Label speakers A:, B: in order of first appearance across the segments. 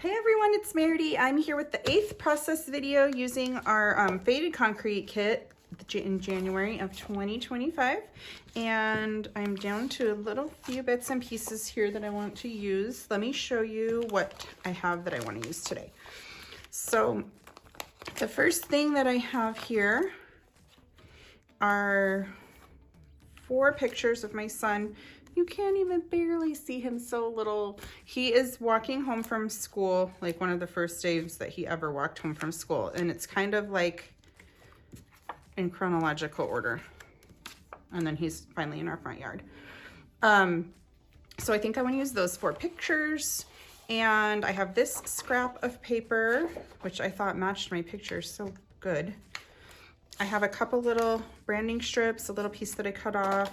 A: Hey everyone, it's Meridy. I'm here with the 8th process video using our faded concrete kit in January of 2025. And I'm down to a little few bits and pieces here that I want to use. Let me show you what I have that I want to use today. So the first thing that I have here are 4 pictures of my son. You can't even barely see him, so little. He is walking home from school, like one of the first days that he ever walked home from school. And it's kind of like in chronological order. And then he's finally in our front yard. So I think I want to use those 4 pictures. And I have this scrap of paper, which I thought matched my picture so good. I have a couple little branding strips, a little piece that I cut off.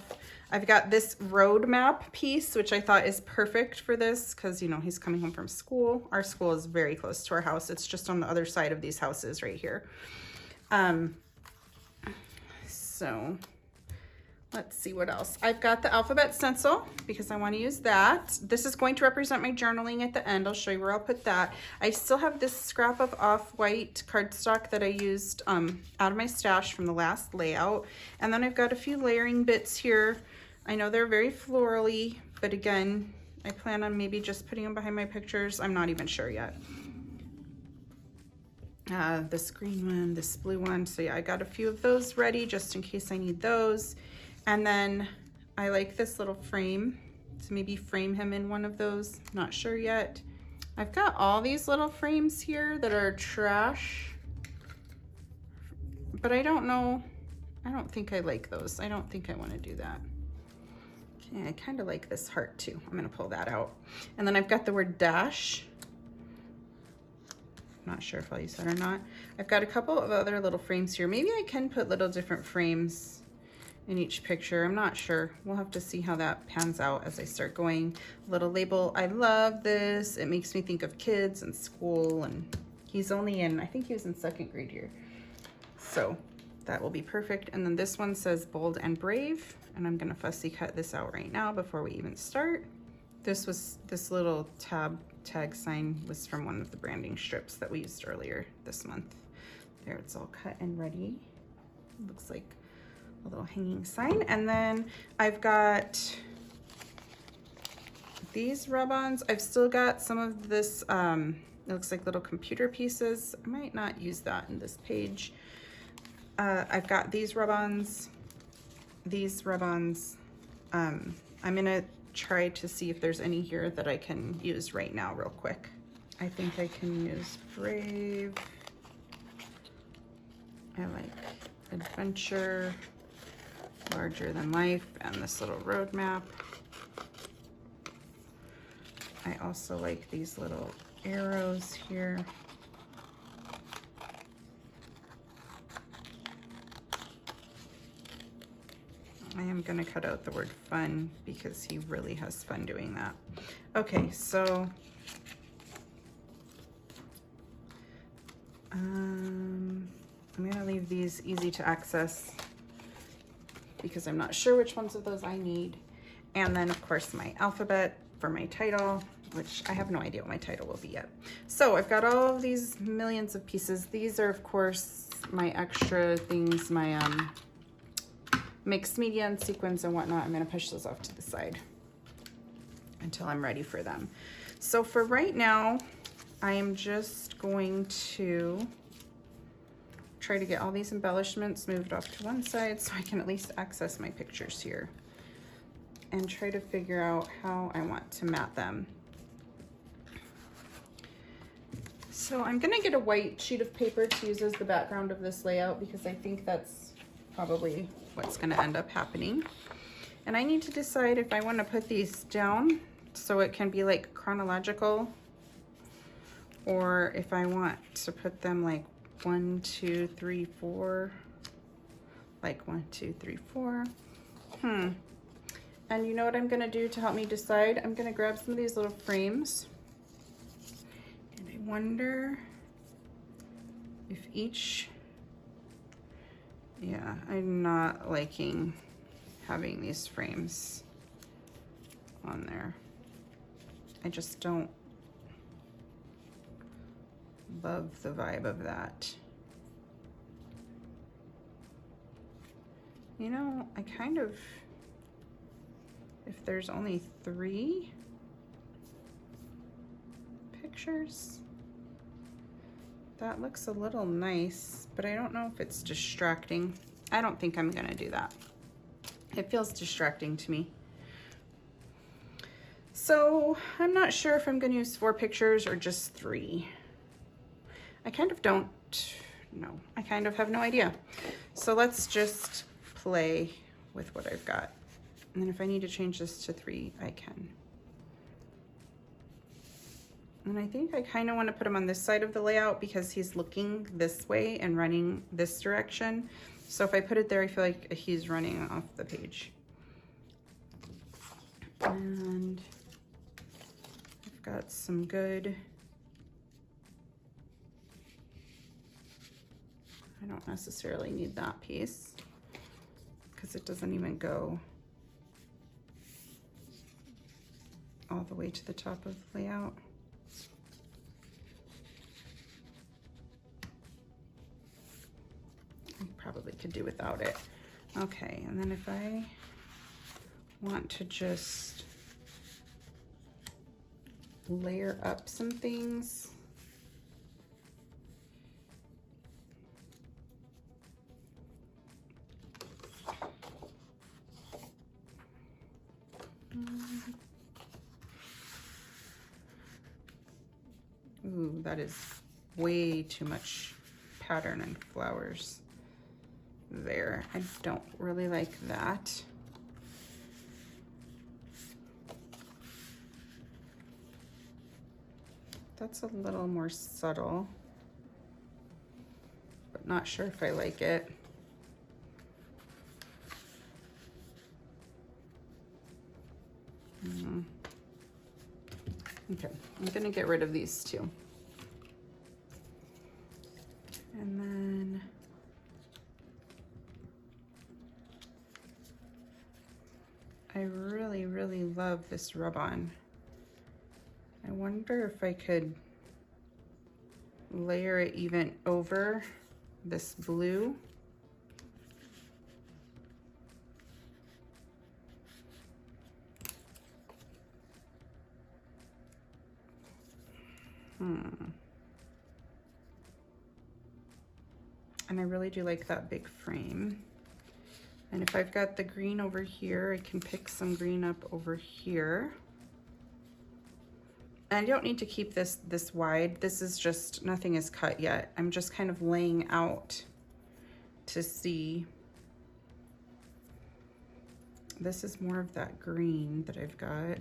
A: I've got this road map piece, which I thought is perfect for this because, you know, he's coming home from school. Our school is very close to our house. It's just on the other side of these houses right here. So let's see what else. I've got the alphabet stencil because I want to use that. This is going to represent my journaling at the end. I'll show you where I'll put that. I still have this scrap of off-white cardstock that I used out of my stash from the last layout. And then I've got a few layering bits here. I know they're very florally, but again, I plan on maybe just putting them behind my pictures. I'm not even sure yet. This green one, this blue one. So yeah, I got a few of those ready just in case I need those. And then I like this little frame, so maybe frame him in one of those, not sure yet. I've got all these little frames here that are trash, but I don't know, I don't think I like those. I don't think I want to do that. Okay, I kind of like this heart too. I'm gonna pull that out. And then I've got the word dash. Not sure if I'll use that or not. I've got a couple of other little frames here. Maybe I can put little different frames in each picture. I'm not sure. We'll have to see how that pans out as I start going. Little label. I love this. It makes me think of kids and school, and he's only in, I think he was in 2nd grade here. So that will be perfect. And then this one says bold and brave, and I'm gonna fussy cut this out right now before we even start. This little tag sign was from one of the branding strips that we used earlier this month. There, it's all cut and ready. Looks like a little hanging sign. And then I've got these rub-ons. I've still got some of this, it looks like little computer pieces. I might not use that in this page. I've got these rub-ons, I'm gonna try to see if there's any here that I can use right now real quick. I think I can use brave. I like adventure, larger than life, and this little road map. I also like these little arrows here. I am gonna cut out the word fun because he really has fun doing that. Okay, so I'm gonna leave these easy to access because I'm not sure which ones of those I need. And then of course my alphabet for my title, which I have no idea what my title will be yet. So I've got all of these millions of pieces. These are of course my extra things, my mixed media and sequins and whatnot. I'm gonna push those off to the side until I'm ready for them. So for right now, I am just going to try to get all these embellishments moved off to one side so I can at least access my pictures here and try to figure out how I want to mat them. So I'm gonna get a white sheet of paper to use as the background of this layout because I think that's probably what's gonna end up happening. And I need to decide if I wanna put these down so it can be like chronological, or if I want to put them like 1, 2, 3, 4, like 1, 2, 3, 4. And you know what I'm gonna do to help me decide? I'm gonna grab some of these little frames, and I wonder if each, yeah, I'm not liking having these frames on there. I just don't love the vibe of that. You know, I kind of, if there's only 3 pictures, that looks a little nice, but I don't know if it's distracting. I don't think I'm gonna do that. It feels distracting to me. So I'm not sure if I'm gonna use 4 pictures or just 3. I kind of don't know. I kind of have no idea. So let's just play with what I've got. And then if I need to change this to 3, I can. And I think I kind of want to put him on this side of the layout because he's looking this way and running this direction. So if I put it there, I feel like he's running off the page. And I've got some good, I don't necessarily need that piece because it doesn't even go all the way to the top of the layout. I probably could do without it. Okay, and then if I want to just layer up some things, ooh, that is way too much pattern and flowers there. I don't really like that. That's a little more subtle, but not sure if I like it. Okay, I'm gonna get rid of these 2. And then I really, really love this rub-on. I wonder if I could layer it even over this blue. And I really do like that big frame. And if I've got the green over here, I can pick some green up over here. And I don't need to keep this wide. This is just, nothing is cut yet. I'm just kind of laying out to see. This is more of that green that I've got.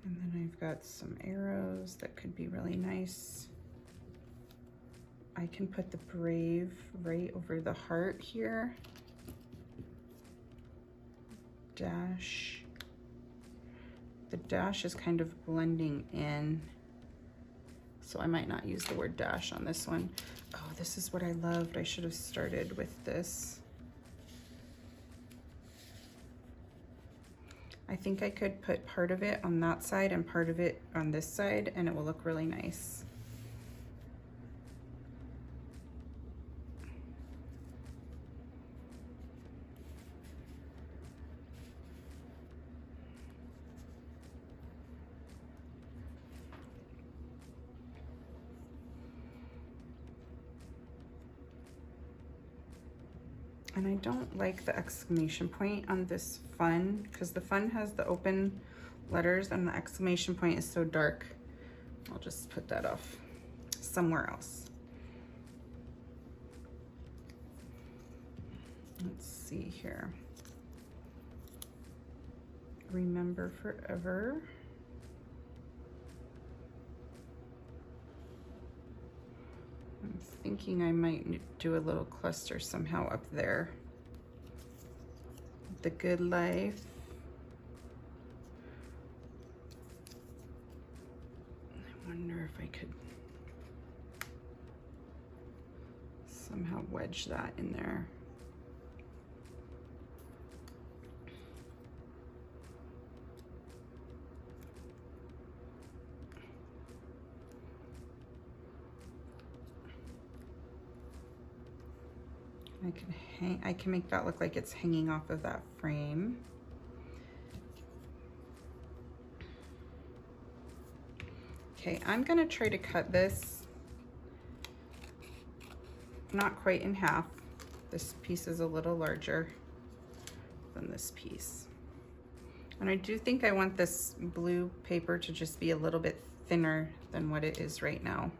A: And then I've got some arrows that could be really nice. I can put the brave right over the heart here. Dash. The dash is kind of blending in, so I might not use the word dash on this one. Oh, this is what I loved. I should have started with this. I think I could put part of it on that side and part of it on this side, and it will look really nice. And I don't like the exclamation point on this fun, because the fun has the open letters and the exclamation point is so dark. I'll just put that off somewhere else. Let's see here. Remember forever. I'm thinking I might do a little cluster somehow up there. The good life. I wonder if I could somehow wedge that in there. I can make that look like it's hanging off of that frame. Okay, I'm gonna try to cut this not quite in half. This piece is a little larger than this piece. And I do think I want this blue paper to just be a little bit thinner than what it is right now.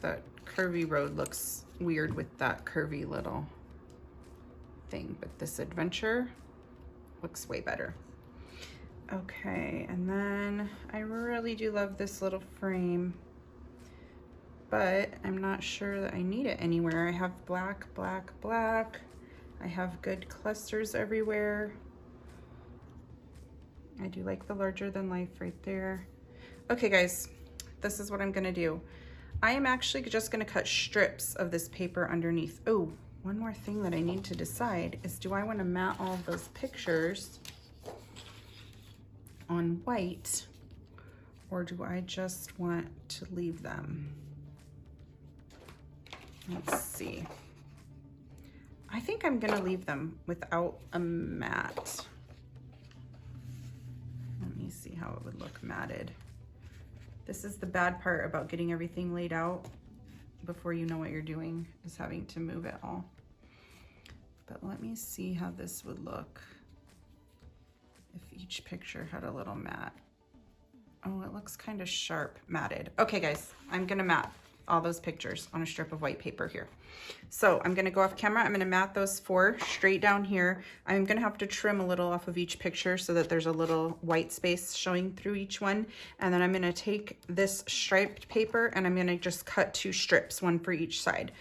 A: That curvy road looks weird with that curvy little thing, but this adventure looks way better. Okay, and then I really do love this little frame, but I'm not sure that I need it anywhere. I have black, black, black. I have good clusters everywhere. I do like the larger than life right there. Okay guys, this is what I'm gonna do. I am actually just gonna cut strips of this paper underneath. Oh, one more thing that I need to decide is, do I wanna mat all of those pictures on white, or do I just want to leave them? Let's see. I think I'm gonna leave them without a mat. Let me see how it would look matted. This is the bad part about getting everything laid out before you know what you're doing, is having to move it all. But let me see how this would look if each picture had a little mat. Oh, it looks kind of sharp matted. Okay guys, I'm gonna mat all those pictures on a strip of white paper here. So I'm gonna go off camera. I'm gonna mat those 4 straight down here. I'm gonna have to trim a little off of each picture so that there's a little white space showing through each one. And then I'm gonna take this striped paper and I'm gonna just cut 2 strips, 1 for each side.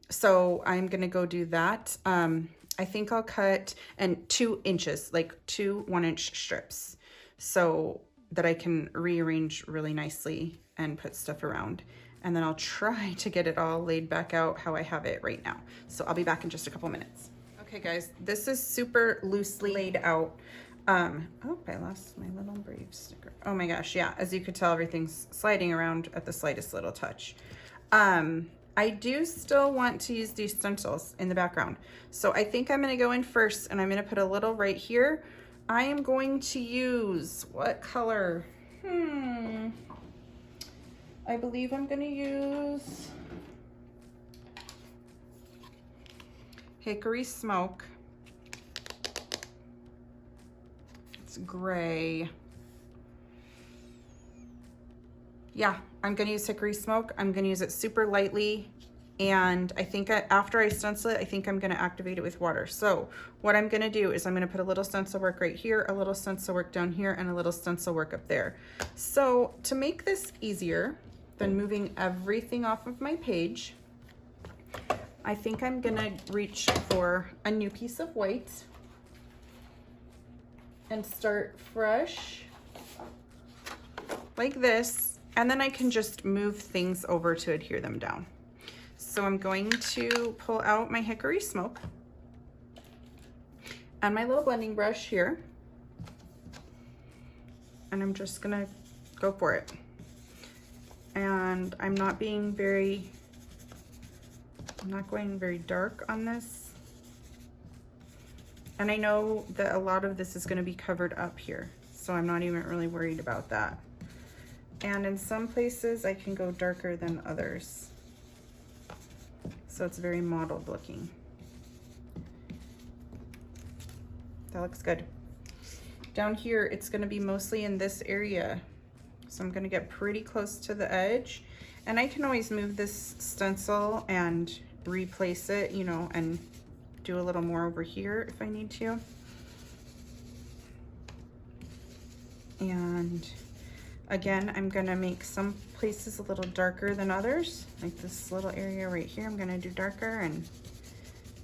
A: So I'm gonna go do that. I think I'll cut 2 inches, like 2 1-inch strips, so that I can rearrange really nicely and put stuff around. And then I'll try to get it all laid back out how I have it right now. So I'll be back in just a couple minutes. Okay guys, this is super loosely laid out. Oh, I lost my little Brave sticker. Oh my gosh, yeah, as you could tell, everything's sliding around at the slightest little touch. I do still want to use these stencils in the background. So I think I'm gonna go in first and I'm gonna put a little right here. I am going to use, what color? I believe I'm gonna use Hickory Smoke. It's gray. Yeah, I'm gonna use Hickory Smoke. I'm gonna use it super lightly. And I think after I stencil it, I think I'm gonna activate it with water. So what I'm gonna do is I'm gonna put a little stencil work right here, a little stencil work down here, and a little stencil work up there. So to make this easier than moving everything off of my page, I think I'm gonna reach for a new piece of white and start fresh like this, and then I can just move things over to adhere them down. So I'm going to pull out my Hickory Smoke and my little blending brush here, and I'm just gonna go for it. And I'm not going very dark on this. And I know that a lot of this is gonna be covered up here, so I'm not even really worried about that. And in some places I can go darker than others. So it's very mottled looking. That looks good. Down here, it's gonna be mostly in this area. So I'm gonna get pretty close to the edge. And I can always move this stencil and replace it, you know, and do a little more over here if I need to. And again, I'm gonna make some places a little darker than others. Like this little area right here, I'm gonna do darker, and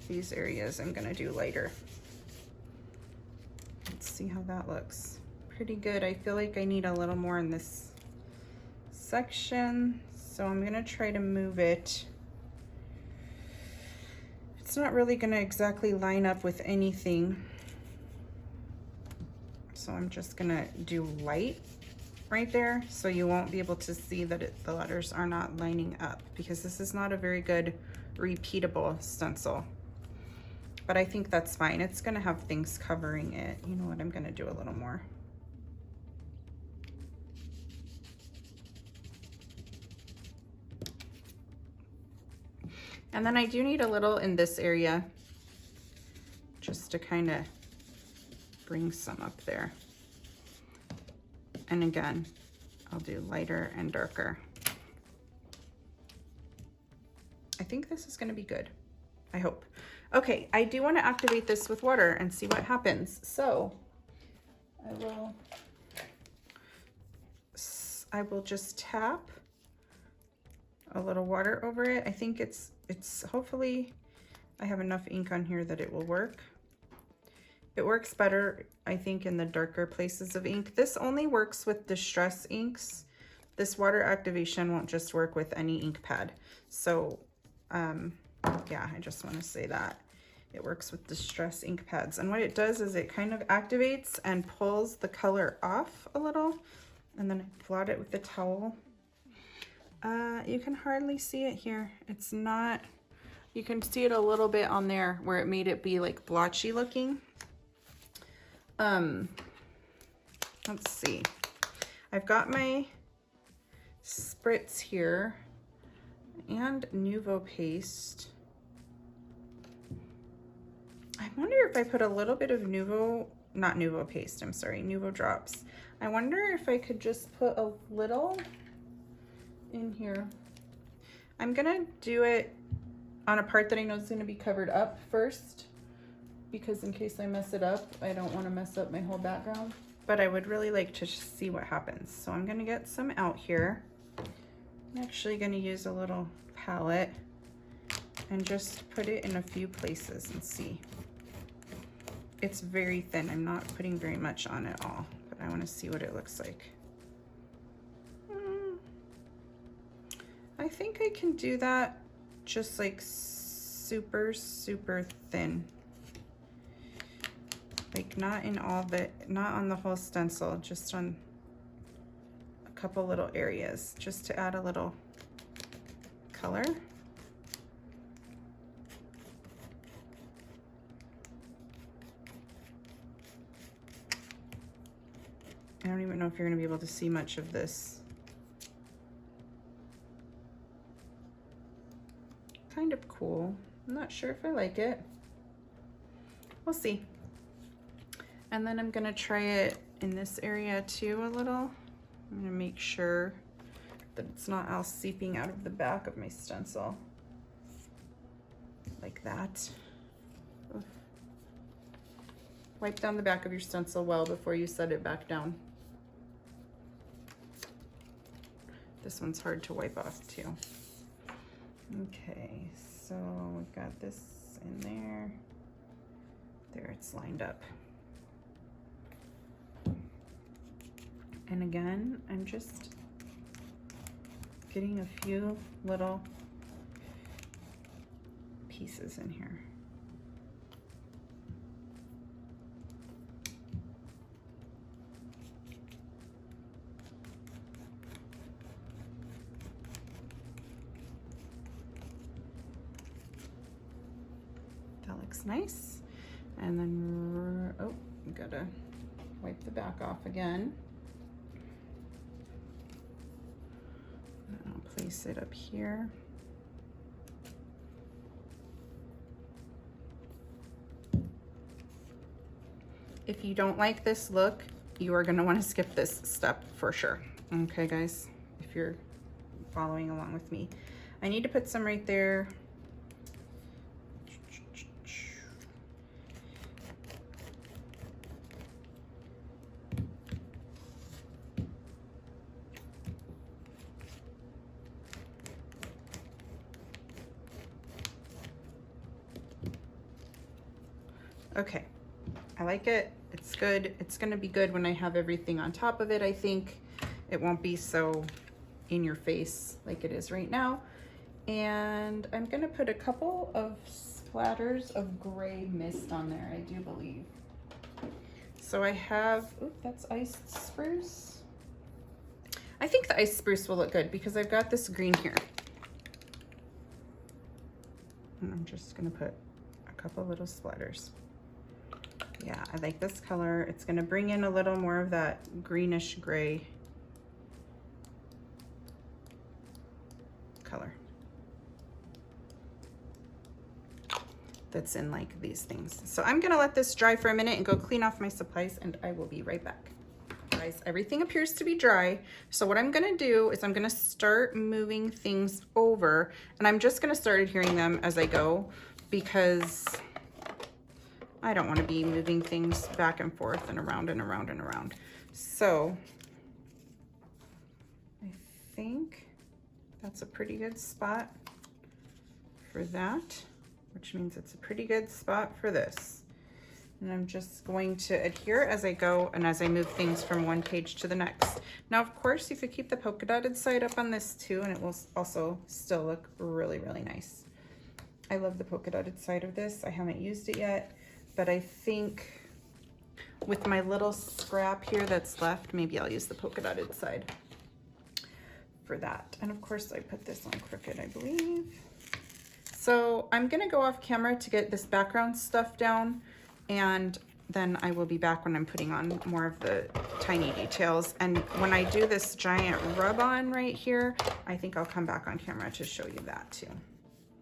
A: these areas I'm gonna do lighter. Let's see how that looks. Pretty good. I feel like I need a little more in this section, so I'm gonna try to move it. It's it's not really gonna exactly line up with anything. So I'm just gonna do light right there, so you won't be able to see that the letters are not lining up, because this is not a very good repeatable stencil. But I think that's fine. It's gonna have things covering it. You know what, I'm gonna do a little more. And then I do need a little in this area, just to kind of bring some up there. And again, I'll do lighter and darker. I think this is gonna be good, I hope. Okay, I do wanna activate this with water and see what happens. So I will just tap a little water over it. I think it's hopefully I have enough ink on here that it will work. It works better, I think, in the darker places of ink. This only works with distress inks. This water activation won't just work with any ink pad. So yeah, I just want to say that. It works with distress ink pads. And what it does is it kind of activates and pulls the color off a little, and then I blot it with the towel. You can hardly see it here. It's not, you can see it a little bit on there where it made it be like blotchy looking. Let's see. I've got my spritz here and Nuvo paste. I wonder if I put a little bit of Nuvo, not Nuvo paste, I'm sorry, Nuvo drops. I wonder if I could just put a little in here. I'm gonna do it on a part that I know is gonna be covered up first, because in case I mess it up, I don't wanna mess up my whole background. But I would really like to see what happens. So I'm gonna get some out here. I'm actually gonna use a little palette and just put it in a few places and see. It's very thin. I'm not putting very much on at all, but I wanna see what it looks like. I think I can do that just like super, super thin. Like not in all the, not on the whole stencil, just on a couple little areas, just to add a little color. I don't even know if you're gonna be able to see much of this. Kind of cool. I'm not sure if I like it. We'll see. And then I'm gonna try it in this area too a little. I'm gonna make sure that it's not all seeping out of the back of my stencil. Like that. Oof. Wipe down the back of your stencil well before you set it back down. This one's hard to wipe off too. Okay, so we've got this in there. There, it's lined up. And again, I'm just getting a few little pieces in here. That looks nice. And then, oh, gotta wipe the back off again. And I'll place it up here. If you don't like this look, you are gonna wanna skip this step for sure. Okay, guys, if you're following along with me. I need to put some right there. Okay, I like it. It's good. It's gonna be good when I have everything on top of it, I think. It won't be so in your face like it is right now. And I'm gonna put a couple of splatters of gray mist on there, I do believe. So I have, oh, that's iced spruce. I think the iced spruce will look good because I've got this green here. And I'm just gonna put a couple little splatters. Yeah, I like this color. It's gonna bring in a little more of that greenish gray color that's in like these things. So I'm gonna let this dry for a minute and go clean off my supplies, and I will be right back. Guys, everything appears to be dry. So what I'm gonna do is I'm gonna start moving things over, and I'm just gonna start adhering them as I go because I don't want to be moving things back and forth and around and around and around. So I think that's a pretty good spot for that, which means it's a pretty good spot for this. And I'm just going to adhere as I go and as I move things from one page to the next. Now, of course, you could keep the polka dotted side up on this too, and it will also still look really, really nice. I love the polka dotted side of this. I haven't used it yet, but I think with my little scrap here that's left, maybe I'll use the polka dotted side for that. And of course I put this on crooked, I believe. So I'm gonna go off camera to get this background stuff down, and then I will be back when I'm putting on more of the tiny details. And when I do this giant rub on right here, I think I'll come back on camera to show you that too.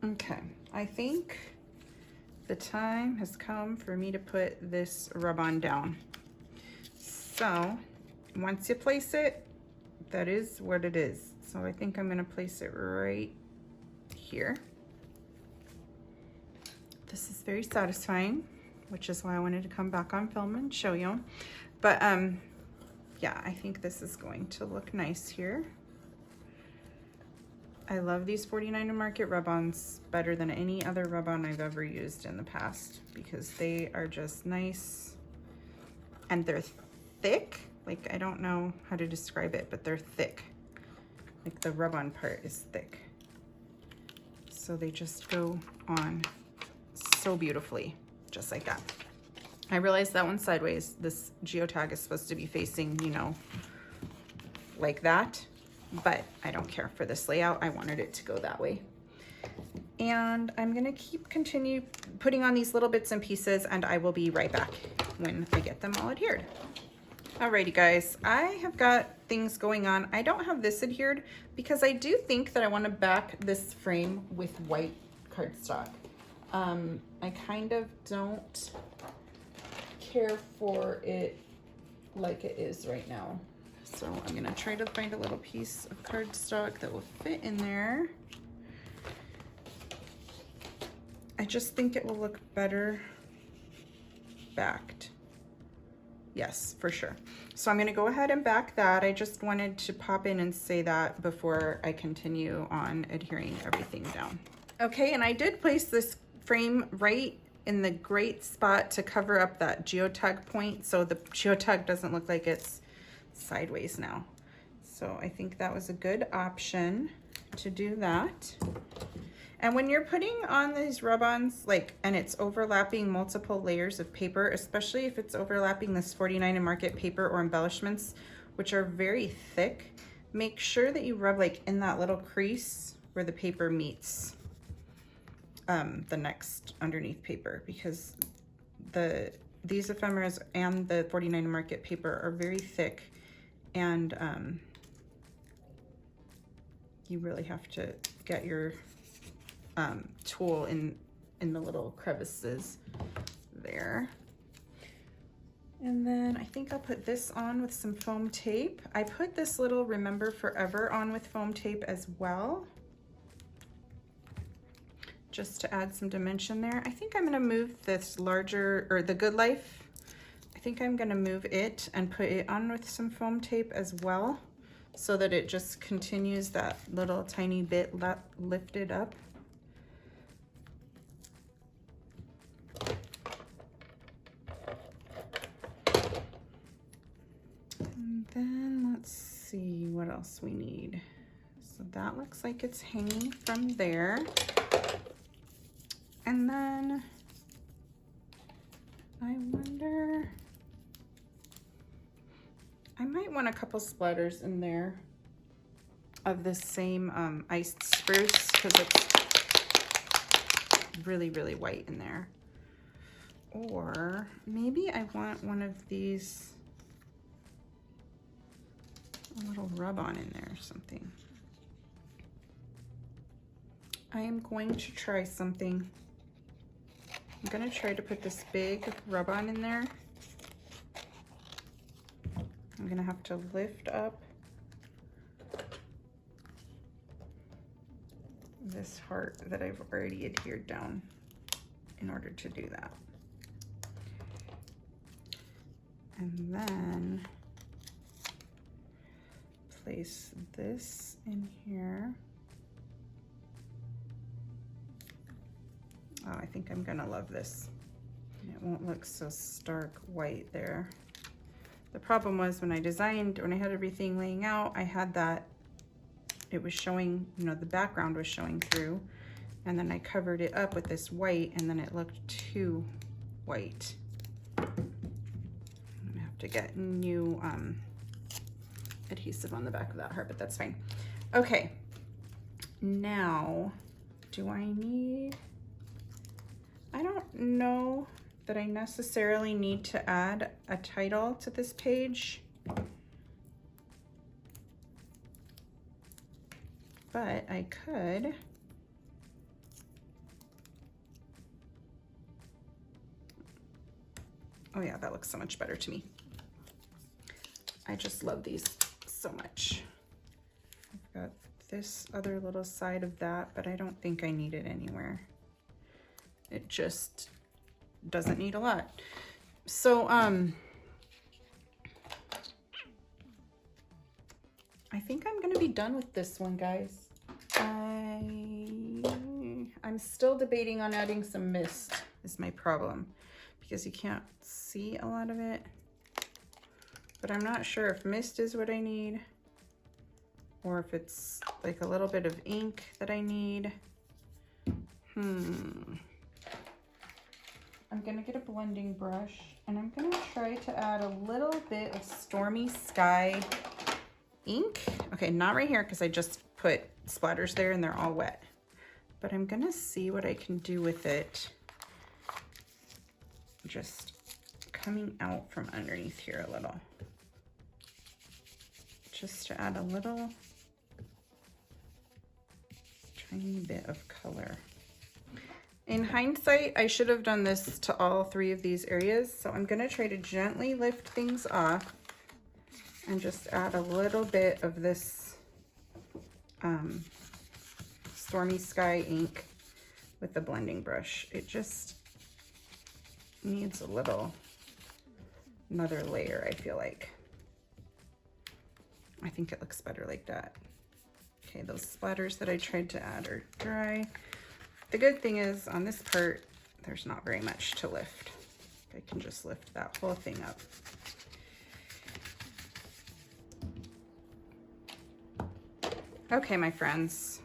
A: Okay, I think the time has come for me to put this rub on down. So once you place it, that is what it is. So I think I'm gonna place it right here. This is very satisfying, which is why I wanted to come back on film and show you. But yeah, I think this is going to look nice here. I love these 49 Market rub-ons better than any other rub-on I've ever used in the past because they are just nice and they're thick. Like, I don't know how to describe it, but they're thick. Like, the rub-on part is thick. So they just go on so beautifully, just like that. I realized that one sideways. This geotag is supposed to be facing, you know, like that. But I don't care for this layout. I wanted it to go that way. And I'm gonna continue putting on these little bits and pieces, and I will be right back when I get them all adhered. Alrighty guys, I have got things going on. I don't have this adhered because I do think that I wanna back this frame with white cardstock. I kind of don't care for it like it is right now. So I'm gonna try to find a little piece of cardstock that will fit in there. I just think it will look better backed. Yes, for sure. So I'm gonna go ahead and back that. I just wanted to pop in and say that before I continue on adhering everything down. Okay, and I did place this frame right in the great spot to cover up that geotag point so the geotag doesn't look like it's sideways now. So I think that was a good option to do that. And when you're putting on these rub-ons, like, and it's overlapping multiple layers of paper, especially if it's overlapping this 49 Market paper or embellishments, which are very thick, make sure that you rub like in that little crease where the paper meets the next underneath paper, because these ephemeras and the 49 Market paper are very thick, and you really have to get your tool in the little crevices there. And then I think I'll put this on with some foam tape. I put this little Remember Forever on with foam tape as well, just to add some dimension there. I think I'm gonna move this larger, or the Good Life, I think I'm gonna move it and put it on with some foam tape as well, so that it just continues that little tiny bit lifted up. And then let's see what else we need. So that looks like it's hanging from there. And then I wonder, I might want a couple splatters in there of this same iced spruce, because it's really, really white in there. Or maybe I want one of these, a little rub-on in there or something. I am going to try something. I'm gonna try to put this big rub-on in there. I'm gonna have to lift up this heart that I've already adhered down in order to do that. And then place this in here. Oh, I think I'm gonna love this. It won't look so stark white there. The problem was when I had everything laying out, I had that, it was showing, you know, the background was showing through, and then I covered it up with this white, and then it looked too white. I'm gonna have to get new adhesive on the back of that heart, but that's fine. Okay, now, do I need, I don't know that I necessarily need to add a title to this page, but I could. Oh yeah, that looks so much better to me. I just love these so much. I've got this other little side of that, but I don't think I need it anywhere. It just doesn't need a lot. So I think I'm gonna be done with this one, guys. I'm still debating on adding some mist is my problem, because you can't see a lot of it. But I'm not sure if mist is what I need, or if it's like a little bit of ink that I need. I'm gonna get a blending brush, and I'm gonna try to add a little bit of Stormy Sky ink. Okay, not right here, because I just put splatters there and they're all wet. But I'm gonna see what I can do with it, just coming out from underneath here a little. Just to add a little tiny bit of color. In hindsight, I should have done this to all three of these areas. So I'm gonna try to gently lift things off and just add a little bit of this Stormy Sky ink with the blending brush. It just needs another layer, I feel like. I think it looks better like that. Okay, those splatters that I tried to add are dry. The good thing is on this part, there's not very much to lift. I can just lift that whole thing up. Okay, my friends,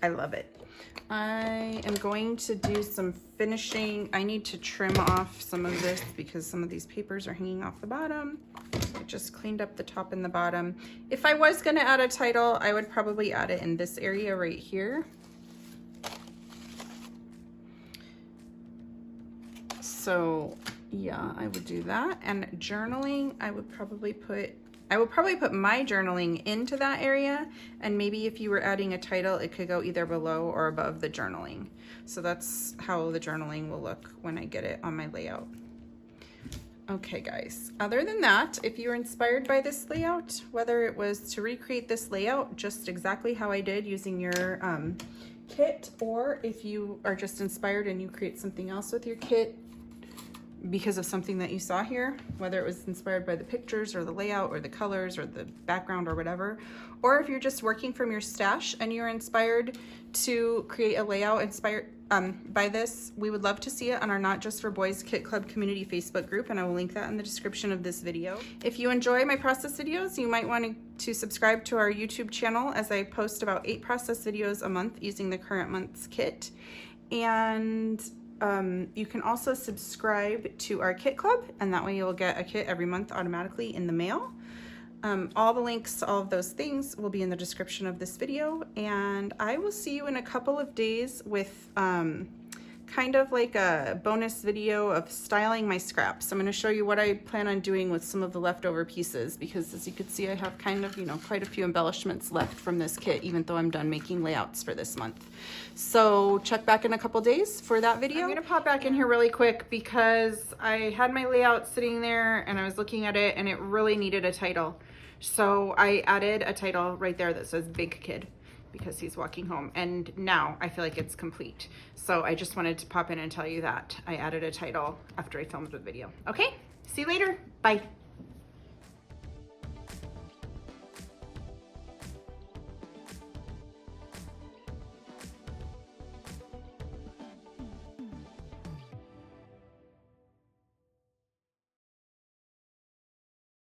A: I love it. I am going to do some finishing. I need to trim off some of this because some of these papers are hanging off the bottom. I just cleaned up the top and the bottom. If I was gonna add a title, I would probably add it in this area right here. So yeah, I would do that. And journaling, I would probably put my journaling into that area, and maybe if you were adding a title, it could go either below or above the journaling. So that's how the journaling will look when I get it on my layout. Okay guys, other than that, if you were inspired by this layout, whether it was to recreate this layout just exactly how I did using your kit, or if you are just inspired and you create something else with your kit because of something that you saw here, whether it was inspired by the pictures or the layout or the colors or the background or whatever, or if you're just working from your stash and you're inspired to create a layout inspired by this, we would love to see it on our Not Just for Boys Kit Club community Facebook group, and I will link that in the description of this video. If you enjoy my process videos, you might want to subscribe to our YouTube channel, as I post about 8 process videos a month using the current month's kit. And you can also subscribe to our kit club, and that way you'll get a kit every month automatically in the mail. All the links to all of those things will be in the description of this video, and I will see you in a couple of days with kind of like a bonus video of styling my scraps. I'm going to show you what I plan on doing with some of the leftover pieces, because as you can see I have kind of, you know, quite a few embellishments left from this kit, even though I'm done making layouts for this month. So check back in a couple days for that video. I'm going to pop back in here really quick because I had my layout sitting there and I was looking at it and it really needed a title. So I added a title right there that says Big Kid, because he's walking home, and now I feel like it's complete. So I just wanted to pop in and tell you that I added a title after I filmed the video. Okay, see you later. Bye.